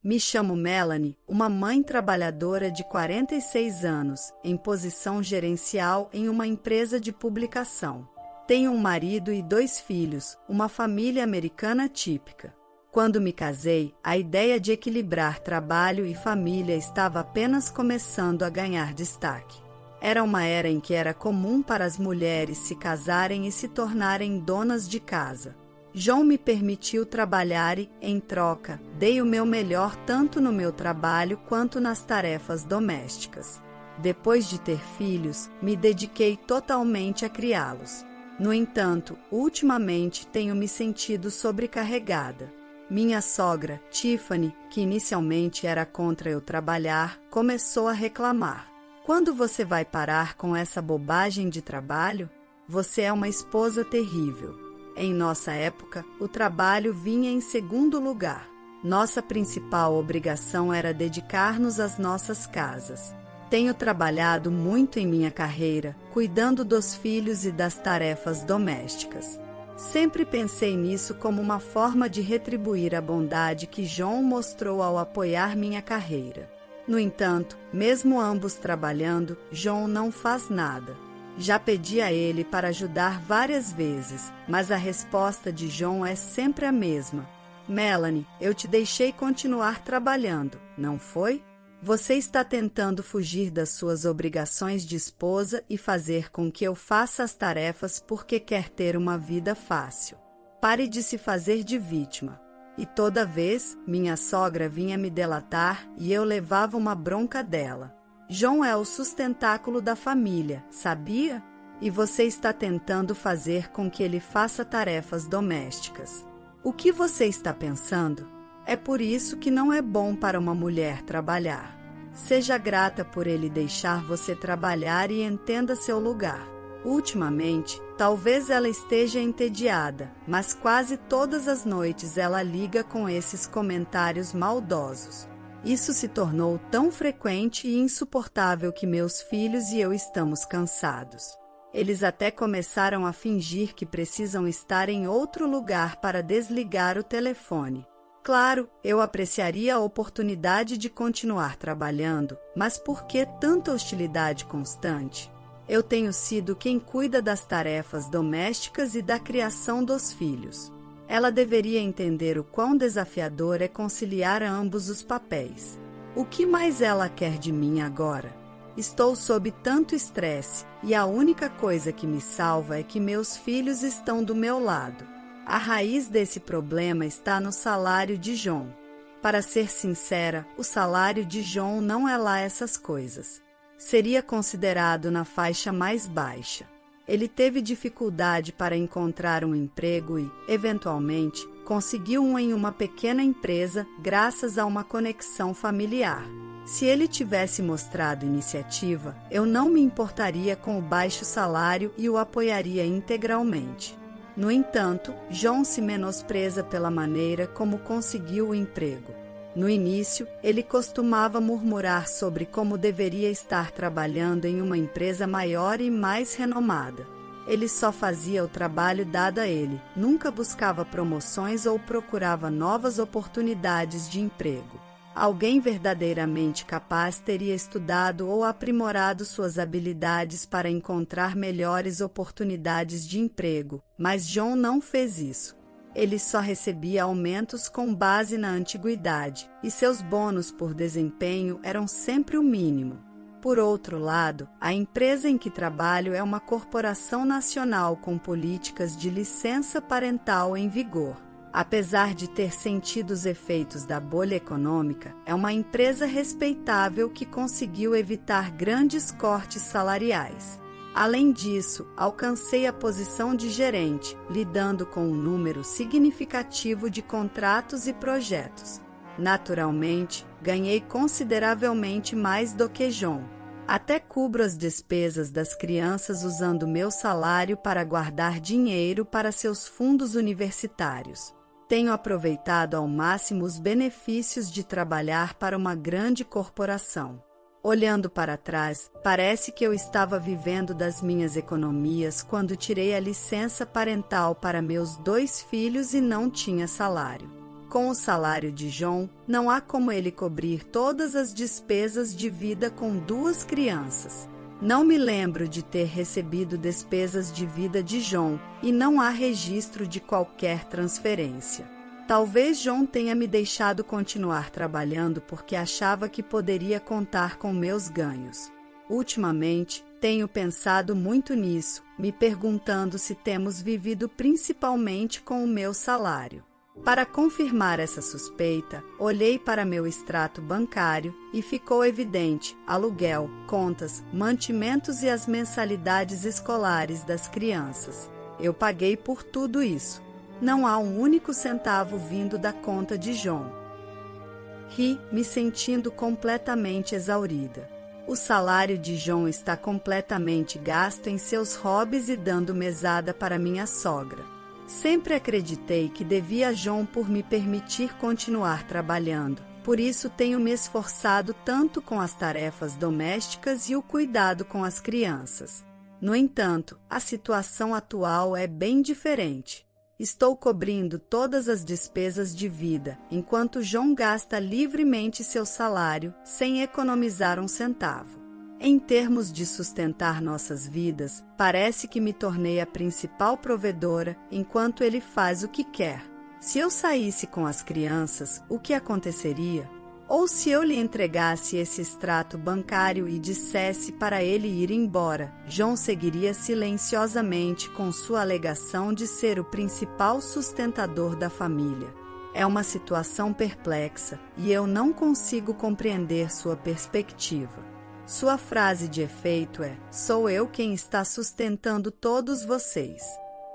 Me chamo Melanie, uma mãe trabalhadora de 46 anos, em posição gerencial em uma empresa de publicação. Tenho um marido e 2 filhos, uma família americana típica. Quando me casei, a ideia de equilibrar trabalho e família estava apenas começando a ganhar destaque. Era uma era em que era comum para as mulheres se casarem e se tornarem donas de casa. João me permitiu trabalhar e, em troca, dei o meu melhor tanto no meu trabalho quanto nas tarefas domésticas. Depois de ter filhos, me dediquei totalmente a criá-los. No entanto, ultimamente tenho me sentido sobrecarregada. Minha sogra, Tiffany, que inicialmente era contra eu trabalhar, começou a reclamar. Quando você vai parar com essa bobagem de trabalho? Você é uma esposa terrível. Em nossa época, o trabalho vinha em segundo lugar. Nossa principal obrigação era dedicar-nos às nossas casas. Tenho trabalhado muito em minha carreira, cuidando dos filhos e das tarefas domésticas. Sempre pensei nisso como uma forma de retribuir a bondade que João mostrou ao apoiar minha carreira. No entanto, mesmo ambos trabalhando, João não faz nada. Já pedi a ele para ajudar várias vezes, mas a resposta de João é sempre a mesma. Melanie, eu te deixei continuar trabalhando, não foi? Você está tentando fugir das suas obrigações de esposa e fazer com que eu faça as tarefas porque quer ter uma vida fácil. Pare de se fazer de vítima. E toda vez, minha sogra vinha me delatar e eu levava uma bronca dela. João é o sustentáculo da família, sabia? E você está tentando fazer com que ele faça tarefas domésticas. O que você está pensando? É por isso que não é bom para uma mulher trabalhar. Seja grata por ele deixar você trabalhar e entenda seu lugar. Ultimamente, talvez ela esteja entediada, mas quase todas as noites ela liga com esses comentários maldosos. Isso se tornou tão frequente e insuportável que meus filhos e eu estamos cansados. Eles até começaram a fingir que precisam estar em outro lugar para desligar o telefone. Claro, eu apreciaria a oportunidade de continuar trabalhando, mas por que tanta hostilidade constante? Eu tenho sido quem cuida das tarefas domésticas e da criação dos filhos. Ela deveria entender o quão desafiador é conciliar ambos os papéis. O que mais ela quer de mim agora? Estou sob tanto estresse e a única coisa que me salva é que meus filhos estão do meu lado. A raiz desse problema está no salário de João. Para ser sincera, o salário de João não é lá essas coisas. Seria considerado na faixa mais baixa. Ele teve dificuldade para encontrar um emprego e, eventualmente, conseguiu um em uma pequena empresa graças a uma conexão familiar. Se ele tivesse mostrado iniciativa, eu não me importaria com o baixo salário e o apoiaria integralmente. No entanto, João se menospreza pela maneira como conseguiu o emprego. No início, ele costumava murmurar sobre como deveria estar trabalhando em uma empresa maior e mais renomada. Ele só fazia o trabalho dado a ele, nunca buscava promoções ou procurava novas oportunidades de emprego. Alguém verdadeiramente capaz teria estudado ou aprimorado suas habilidades para encontrar melhores oportunidades de emprego, mas João não fez isso. Ele só recebia aumentos com base na antiguidade, e seus bônus por desempenho eram sempre o mínimo. Por outro lado, a empresa em que trabalho é uma corporação nacional com políticas de licença parental em vigor. Apesar de ter sentido os efeitos da bolha econômica, é uma empresa respeitável que conseguiu evitar grandes cortes salariais. Além disso, alcancei a posição de gerente, lidando com um número significativo de contratos e projetos. Naturalmente, ganhei consideravelmente mais do que João. Até cubro as despesas das crianças usando meu salário para guardar dinheiro para seus fundos universitários. Tenho aproveitado ao máximo os benefícios de trabalhar para uma grande corporação. Olhando para trás, parece que eu estava vivendo das minhas economias quando tirei a licença parental para meus 2 filhos e não tinha salário. Com o salário de João, não há como ele cobrir todas as despesas de vida com 2 crianças. Não me lembro de ter recebido despesas de vida de João e não há registro de qualquer transferência. Talvez João tenha me deixado continuar trabalhando porque achava que poderia contar com meus ganhos. Ultimamente, tenho pensado muito nisso, me perguntando se temos vivido principalmente com o meu salário. Para confirmar essa suspeita, olhei para meu extrato bancário e ficou evidente: aluguel, contas, mantimentos e as mensalidades escolares das crianças. Eu paguei por tudo isso. Não há um único centavo vindo da conta de João. Ri, me sentindo completamente exaurida. O salário de João está completamente gasto em seus hobbies e dando mesada para minha sogra. Sempre acreditei que devia a João por me permitir continuar trabalhando. Por isso tenho me esforçado tanto com as tarefas domésticas e o cuidado com as crianças. No entanto, a situação atual é bem diferente. Estou cobrindo todas as despesas de vida, enquanto João gasta livremente seu salário, sem economizar um centavo. Em termos de sustentar nossas vidas, parece que me tornei a principal provedora, enquanto ele faz o que quer. Se eu saísse com as crianças, o que aconteceria? Ou se eu lhe entregasse esse extrato bancário e dissesse para ele ir embora, João seguiria silenciosamente com sua alegação de ser o principal sustentador da família. É uma situação perplexa e eu não consigo compreender sua perspectiva. Sua frase de efeito é: sou eu quem está sustentando todos vocês.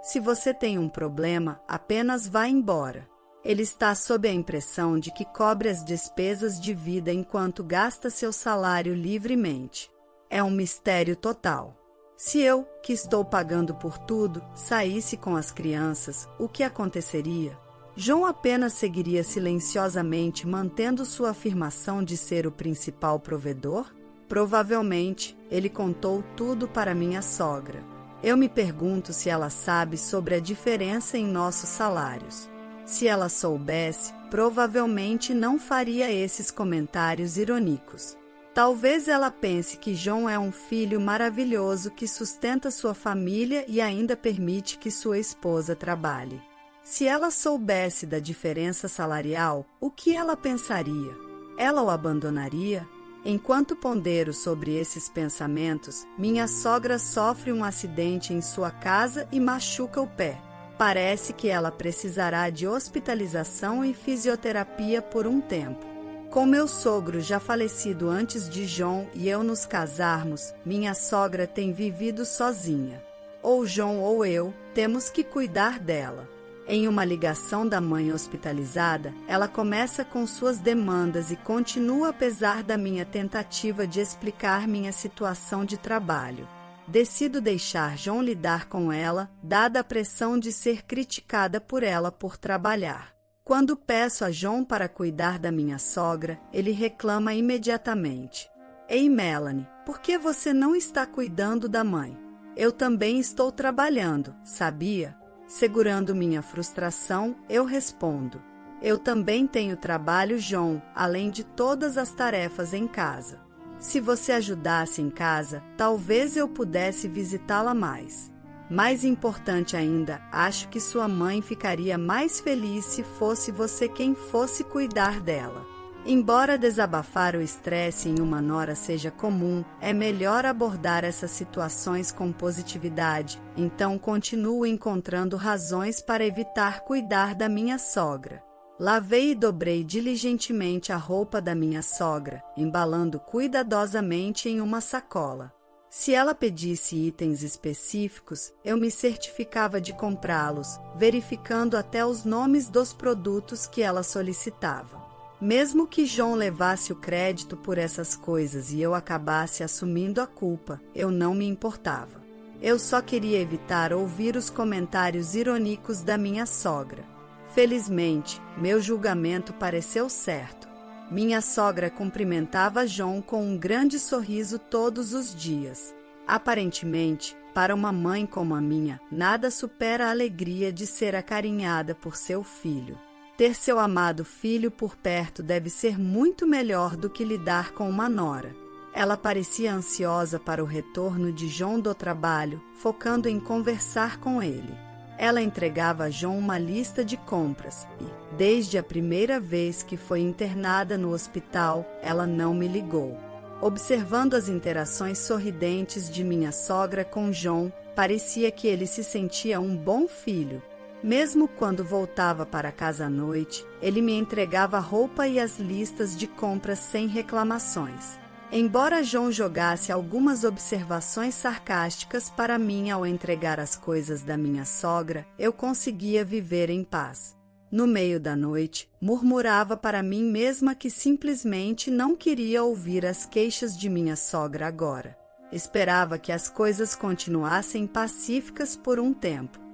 Se você tem um problema, apenas vá embora. Ele está sob a impressão de que cobre as despesas de vida enquanto gasta seu salário livremente. É um mistério total. Se eu, que estou pagando por tudo, saísse com as crianças, o que aconteceria? João apenas seguiria silenciosamente mantendo sua afirmação de ser o principal provedor? Provavelmente, ele contou tudo para minha sogra. Eu me pergunto se ela sabe sobre a diferença em nossos salários. Se ela soubesse, provavelmente não faria esses comentários irônicos. Talvez ela pense que João é um filho maravilhoso que sustenta sua família e ainda permite que sua esposa trabalhe. Se ela soubesse da diferença salarial, o que ela pensaria? Ela o abandonaria? Enquanto pondero sobre esses pensamentos, minha sogra sofre um acidente em sua casa e machuca o pé. Parece que ela precisará de hospitalização e fisioterapia por um tempo. Com meu sogro já falecido antes de João e eu nos casarmos, minha sogra tem vivido sozinha. Ou João ou eu temos que cuidar dela. Em uma ligação da mãe hospitalizada, ela começa com suas demandas e continua apesar da minha tentativa de explicar minha situação de trabalho. Decido deixar João lidar com ela, dada a pressão de ser criticada por ela por trabalhar. Quando peço a João para cuidar da minha sogra, ele reclama imediatamente: Ei, Melanie, por que você não está cuidando da mãe? Eu também estou trabalhando, sabia? Segurando minha frustração, eu respondo: eu também tenho trabalho, João, além de todas as tarefas em casa. Se você ajudasse em casa, talvez eu pudesse visitá-la mais. Mais importante ainda, acho que sua mãe ficaria mais feliz se fosse você quem fosse cuidar dela. Embora desabafar o estresse em uma nora seja comum, é melhor abordar essas situações com positividade, então continuo encontrando razões para evitar cuidar da minha sogra. Lavei e dobrei diligentemente a roupa da minha sogra, embalando cuidadosamente em uma sacola. Se ela pedisse itens específicos, eu me certificava de comprá-los, verificando até os nomes dos produtos que ela solicitava. Mesmo que João levasse o crédito por essas coisas e eu acabasse assumindo a culpa, eu não me importava. Eu só queria evitar ouvir os comentários irônicos da minha sogra. Felizmente, meu julgamento pareceu certo. Minha sogra cumprimentava João com um grande sorriso todos os dias. Aparentemente, para uma mãe como a minha, nada supera a alegria de ser acarinhada por seu filho. Ter seu amado filho por perto deve ser muito melhor do que lidar com uma nora. Ela parecia ansiosa para o retorno de John do trabalho, focando em conversar com ele. Ela entregava a John uma lista de compras e, desde a primeira vez que foi internada no hospital, ela não me ligou. Observando as interações sorridentes de minha sogra com John, parecia que ele se sentia um bom filho. Mesmo quando voltava para casa à noite, ele me entregava a roupa e as listas de compras sem reclamações. Embora John jogasse algumas observações sarcásticas para mim ao entregar as coisas da minha sogra, eu conseguia viver em paz. No meio da noite, murmurava para mim mesma que simplesmente não queria ouvir as queixas de minha sogra agora. Esperava que as coisas continuassem pacíficas por um tempo.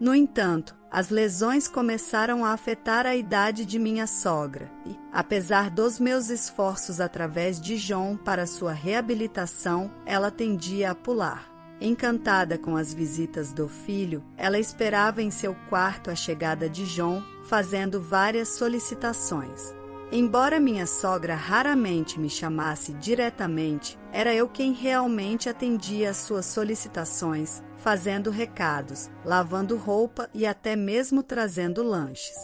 No entanto, as lesões começaram a afetar a idade de minha sogra e, apesar dos meus esforços através de John para sua reabilitação, ela tendia a pular. Encantada com as visitas do filho, ela esperava em seu quarto a chegada de John, fazendo várias solicitações. Embora minha sogra raramente me chamasse diretamente, era eu quem realmente atendia às suas solicitações, fazendo recados, lavando roupa e até mesmo trazendo lanches.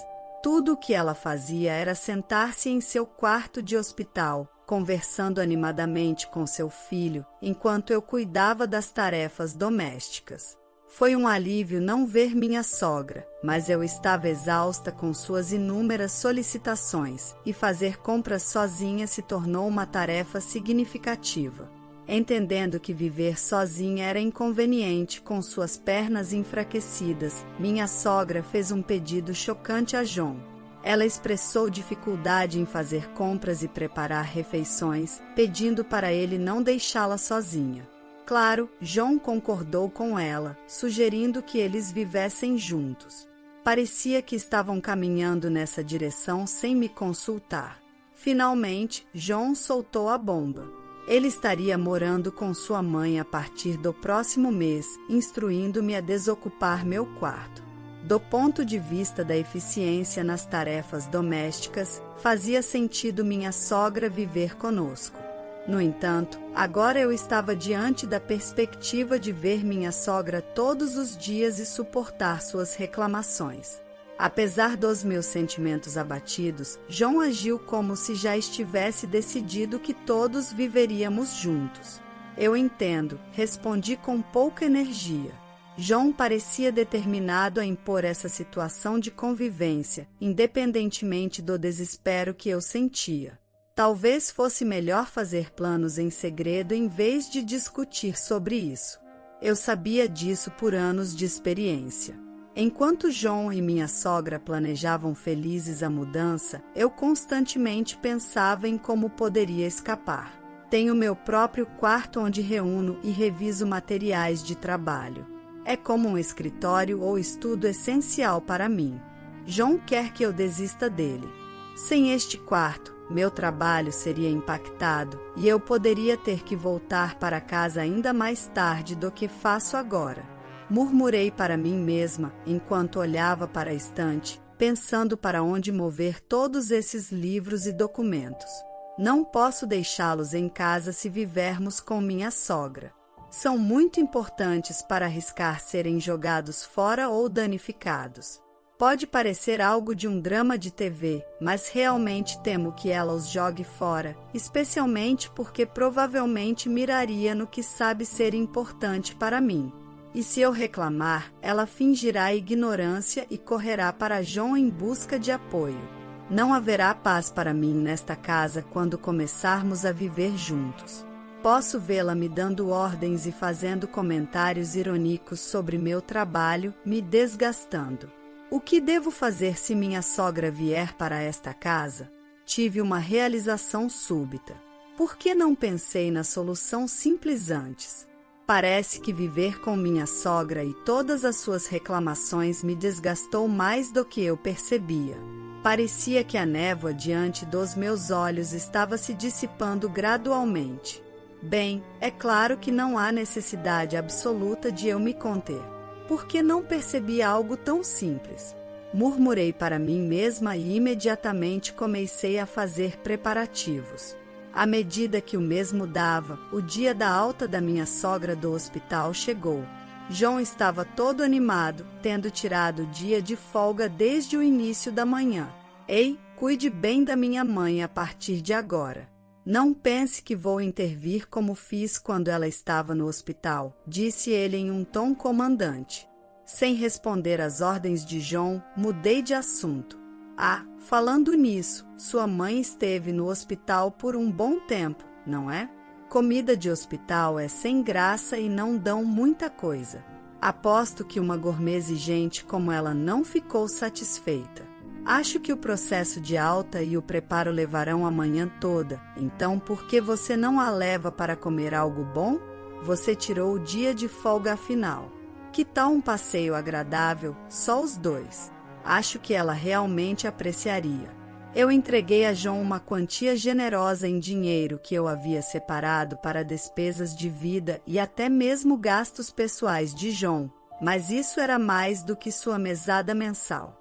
Tudo o que ela fazia era sentar-se em seu quarto de hospital, conversando animadamente com seu filho, enquanto eu cuidava das tarefas domésticas. Foi um alívio não ver minha sogra, mas eu estava exausta com suas inúmeras solicitações, e fazer compras sozinha se tornou uma tarefa significativa. Entendendo que viver sozinha era inconveniente com suas pernas enfraquecidas, minha sogra fez um pedido chocante a John. Ela expressou dificuldade em fazer compras e preparar refeições, pedindo para ele não deixá-la sozinha. Claro, John concordou com ela, sugerindo que eles vivessem juntos. Parecia que estavam caminhando nessa direção sem me consultar. Finalmente, John soltou a bomba. Ele estaria morando com sua mãe a partir do próximo mês, instruindo-me a desocupar meu quarto. Do ponto de vista da eficiência nas tarefas domésticas, fazia sentido minha sogra viver conosco. No entanto, agora eu estava diante da perspectiva de ver minha sogra todos os dias e suportar suas reclamações. Apesar dos meus sentimentos abatidos, John agiu como se já estivesse decidido que todos viveríamos juntos. Eu entendo, respondi com pouca energia. John parecia determinado a impor essa situação de convivência, independentemente do desespero que eu sentia. Talvez fosse melhor fazer planos em segredo em vez de discutir sobre isso. Eu sabia disso por anos de experiência. Enquanto John e minha sogra planejavam felizes a mudança, eu constantemente pensava em como poderia escapar. Tenho meu próprio quarto onde reúno e reviso materiais de trabalho. É como um escritório ou estudo essencial para mim. John quer que eu desista dele. Sem este quarto, meu trabalho seria impactado e eu poderia ter que voltar para casa ainda mais tarde do que faço agora. Murmurei para mim mesma enquanto olhava para a estante, pensando para onde mover todos esses livros e documentos. Não posso deixá-los em casa se vivermos com minha sogra. São muito importantes para arriscar serem jogados fora ou danificados. Pode parecer algo de um drama de TV, mas realmente temo que ela os jogue fora, especialmente porque provavelmente miraria no que sabe ser importante para mim. E se eu reclamar, ela fingirá ignorância e correrá para John em busca de apoio. Não haverá paz para mim nesta casa quando começarmos a viver juntos. Posso vê-la me dando ordens e fazendo comentários irônicos sobre meu trabalho, me desgastando. O que devo fazer se minha sogra vier para esta casa? Tive uma realização súbita. Por que não pensei na solução simples antes? Parece que viver com minha sogra e todas as suas reclamações me desgastou mais do que eu percebia. Parecia que a névoa diante dos meus olhos estava se dissipando gradualmente. Bem, é claro que não há necessidade absoluta de eu me conter. Por que não percebi algo tão simples? Murmurei para mim mesma e imediatamente comecei a fazer preparativos. À medida que o mês mudava, o dia da alta da minha sogra do hospital chegou. João estava todo animado, tendo tirado o dia de folga desde o início da manhã. Ei, cuide bem da minha mãe a partir de agora. Não pense que vou intervir como fiz quando ela estava no hospital, disse ele em um tom comandante. Sem responder às ordens de João, mudei de assunto. Ah, falando nisso, sua mãe esteve no hospital por um bom tempo, não é? Comida de hospital é sem graça e não dão muita coisa. Aposto que uma gourmet exigente como ela não ficou satisfeita. Acho que o processo de alta e o preparo levarão a manhã toda, então por que você não a leva para comer algo bom? Você tirou o dia de folga afinal. Que tal um passeio agradável, só os dois? Acho que ela realmente apreciaria. Eu entreguei a João uma quantia generosa em dinheiro que eu havia separado para despesas de vida e até mesmo gastos pessoais de João, mas isso era mais do que sua mesada mensal.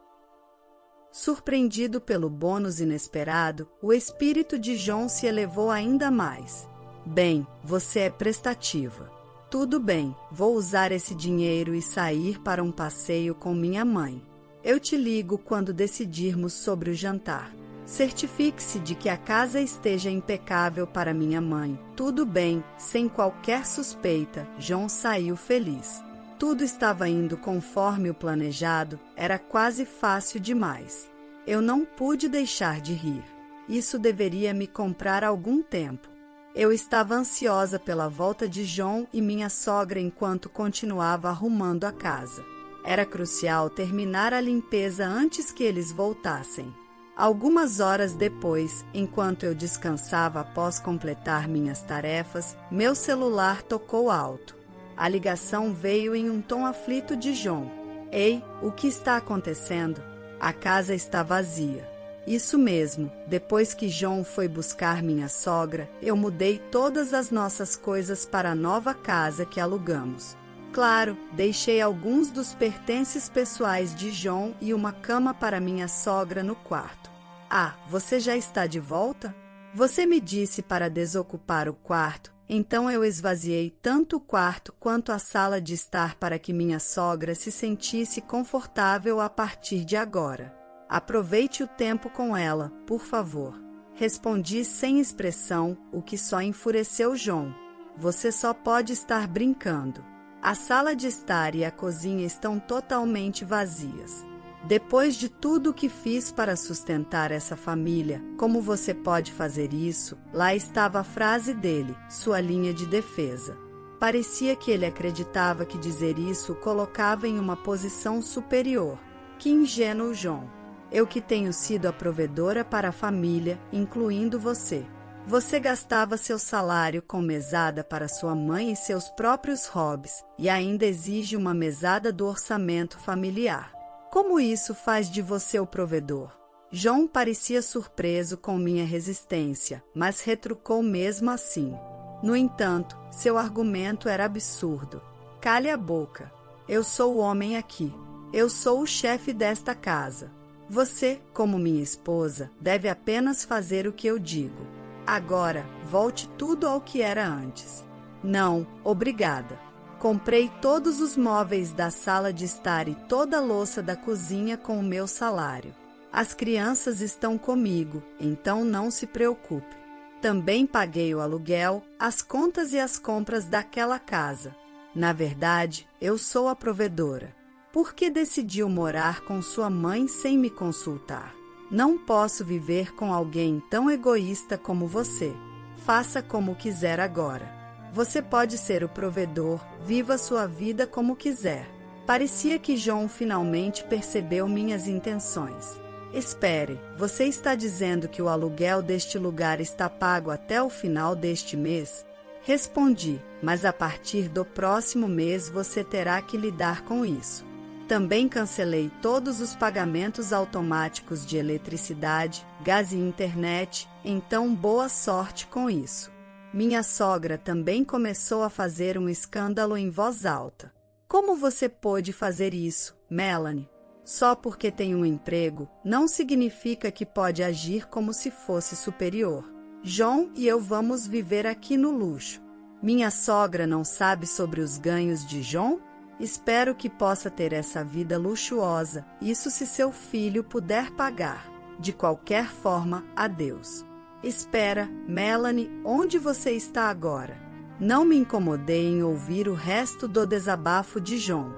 Surpreendido pelo bônus inesperado, o espírito de João se elevou ainda mais. Bem, você é prestativa. Tudo bem, vou usar esse dinheiro e sair para um passeio com minha mãe. Eu te ligo quando decidirmos sobre o jantar. Certifique-se de que a casa esteja impecável para minha mãe. Tudo bem, sem qualquer suspeita, João saiu feliz. Tudo estava indo conforme o planejado, era quase fácil demais. Eu não pude deixar de rir. Isso deveria me comprar algum tempo. Eu estava ansiosa pela volta de João e minha sogra enquanto continuava arrumando a casa. Era crucial terminar a limpeza antes que eles voltassem. Algumas horas depois, enquanto eu descansava após completar minhas tarefas, meu celular tocou alto. A ligação veio em um tom aflito de João. Ei, o que está acontecendo? A casa está vazia. Isso mesmo, depois que João foi buscar minha sogra, eu mudei todas as nossas coisas para a nova casa que alugamos. Claro, deixei alguns dos pertences pessoais de João e uma cama para minha sogra no quarto. Ah, você já está de volta? Você me disse para desocupar o quarto, então eu esvaziei tanto o quarto quanto a sala de estar para que minha sogra se sentisse confortável a partir de agora. Aproveite o tempo com ela, por favor. Respondi sem expressão, o que só enfureceu João. Você só pode estar brincando. A sala de estar e a cozinha estão totalmente vazias. Depois de tudo o que fiz para sustentar essa família, como você pode fazer isso? Lá estava a frase dele, sua linha de defesa. Parecia que ele acreditava que dizer isso o colocava em uma posição superior. Que ingênuo, João. Eu que tenho sido a provedora para a família, incluindo você. Você gastava seu salário com mesada para sua mãe e seus próprios hobbies, e ainda exige uma mesada do orçamento familiar. Como isso faz de você o provedor? João parecia surpreso com minha resistência, mas retrucou mesmo assim. No entanto, seu argumento era absurdo. Cale a boca. Eu sou o homem aqui. Eu sou o chefe desta casa. Você, como minha esposa, deve apenas fazer o que eu digo. Agora, volte tudo ao que era antes. Não, obrigada. Comprei todos os móveis da sala de estar e toda a louça da cozinha com o meu salário. As crianças estão comigo, então não se preocupe. Também paguei o aluguel, as contas e as compras daquela casa. Na verdade, eu sou a provedora. Por que decidiu morar com sua mãe sem me consultar? Não posso viver com alguém tão egoísta como você. Faça como quiser agora. Você pode ser o provedor, viva sua vida como quiser. Parecia que João finalmente percebeu minhas intenções. Espere, você está dizendo que o aluguel deste lugar está pago até o final deste mês? Respondi, mas a partir do próximo mês você terá que lidar com isso. Também cancelei todos os pagamentos automáticos de eletricidade, gás e internet, então boa sorte com isso. Minha sogra também começou a fazer um escândalo em voz alta. Como você pôde fazer isso, Melanie? Só porque tem um emprego, não significa que pode agir como se fosse superior. John e eu vamos viver aqui no luxo. Minha sogra não sabe sobre os ganhos de John? Espero que possa ter essa vida luxuosa, isso se seu filho puder pagar. De qualquer forma, adeus. Espera, Melanie, onde você está agora? Não me incomodei em ouvir o resto do desabafo de John.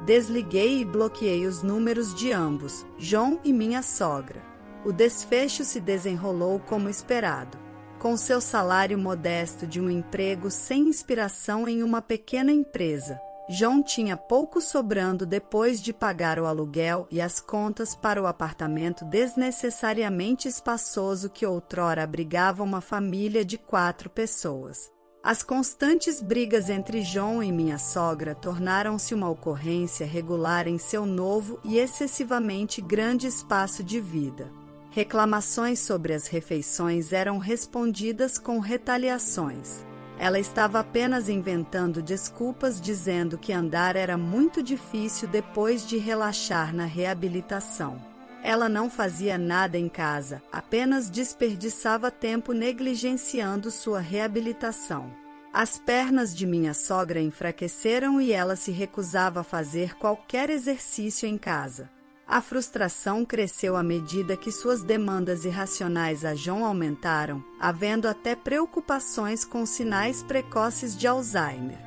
Desliguei e bloqueei os números de ambos, John e minha sogra. O desfecho se desenrolou como esperado. Com seu salário modesto de um emprego sem inspiração em uma pequena empresa, John tinha pouco sobrando depois de pagar o aluguel e as contas para o apartamento desnecessariamente espaçoso que outrora abrigava uma família de 4 pessoas. As constantes brigas entre John e minha sogra tornaram-se uma ocorrência regular em seu novo e excessivamente grande espaço de vida. Reclamações sobre as refeições eram respondidas com retaliações. Ela estava apenas inventando desculpas dizendo que andar era muito difícil depois de relaxar na reabilitação. Ela não fazia nada em casa, apenas desperdiçava tempo negligenciando sua reabilitação. As pernas de minha sogra enfraqueceram e ela se recusava a fazer qualquer exercício em casa. A frustração cresceu à medida que suas demandas irracionais a John aumentaram, havendo até preocupações com sinais precoces de Alzheimer.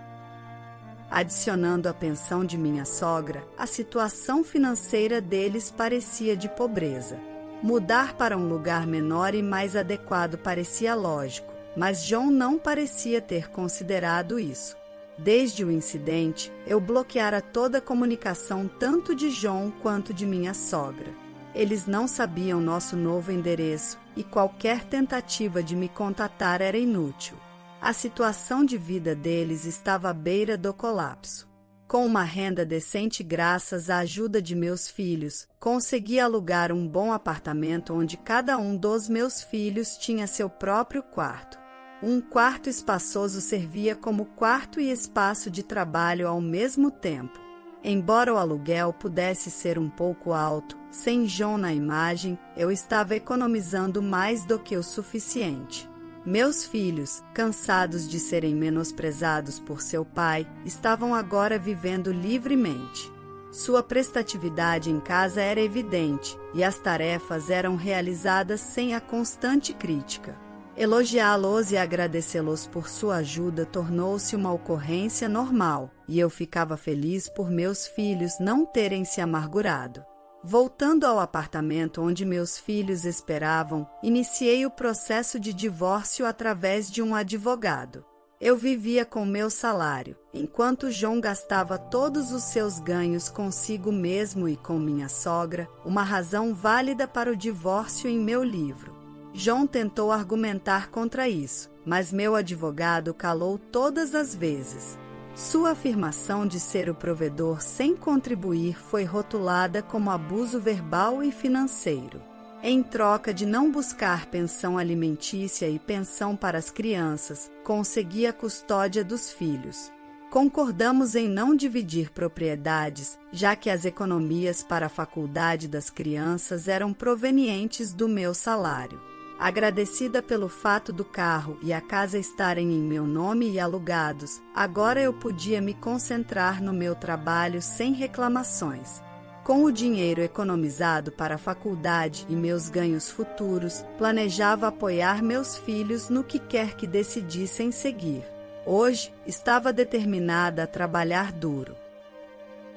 Adicionando a pensão de minha sogra, a situação financeira deles parecia de pobreza. Mudar para um lugar menor e mais adequado parecia lógico, mas John não parecia ter considerado isso. Desde o incidente, eu bloqueara toda a comunicação tanto de John quanto de minha sogra. Eles não sabiam nosso novo endereço e qualquer tentativa de me contatar era inútil. A situação de vida deles estava à beira do colapso. Com uma renda decente graças à ajuda de meus filhos, consegui alugar um bom apartamento onde cada um dos meus filhos tinha seu próprio quarto. Um quarto espaçoso servia como quarto e espaço de trabalho ao mesmo tempo. Embora o aluguel pudesse ser um pouco alto, sem John na imagem, eu estava economizando mais do que o suficiente. Meus filhos, cansados de serem menosprezados por seu pai, estavam agora vivendo livremente. Sua prestatividade em casa era evidente, e as tarefas eram realizadas sem a constante crítica. Elogiá-los e agradecê-los por sua ajuda tornou-se uma ocorrência normal, e eu ficava feliz por meus filhos não terem se amargurado. Voltando ao apartamento onde meus filhos esperavam, iniciei o processo de divórcio através de um advogado. Eu vivia com meu salário, enquanto John gastava todos os seus ganhos consigo mesmo e com minha sogra, uma razão válida para o divórcio em meu livro. John tentou argumentar contra isso, mas meu advogado calou todas as vezes. Sua afirmação de ser o provedor sem contribuir foi rotulada como abuso verbal e financeiro. Em troca de não buscar pensão alimentícia e pensão para as crianças, consegui a custódia dos filhos. Concordamos em não dividir propriedades, já que as economias para a faculdade das crianças eram provenientes do meu salário. Agradecida pelo fato do carro e a casa estarem em meu nome e alugados, agora eu podia me concentrar no meu trabalho sem reclamações. Com o dinheiro economizado para a faculdade e meus ganhos futuros, planejava apoiar meus filhos no que quer que decidissem seguir. Hoje, estava determinada a trabalhar duro.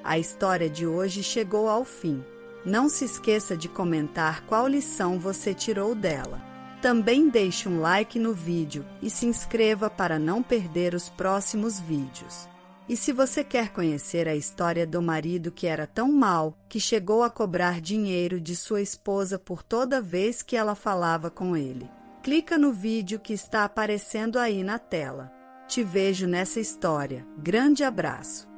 A história de hoje chegou ao fim. Não se esqueça de comentar qual lição você tirou dela. Também deixe um like no vídeo e se inscreva para não perder os próximos vídeos. E se você quer conhecer a história do marido que era tão mau que chegou a cobrar dinheiro de sua esposa por toda vez que ela falava com ele, clica no vídeo que está aparecendo aí na tela. Te vejo nessa história. Grande abraço!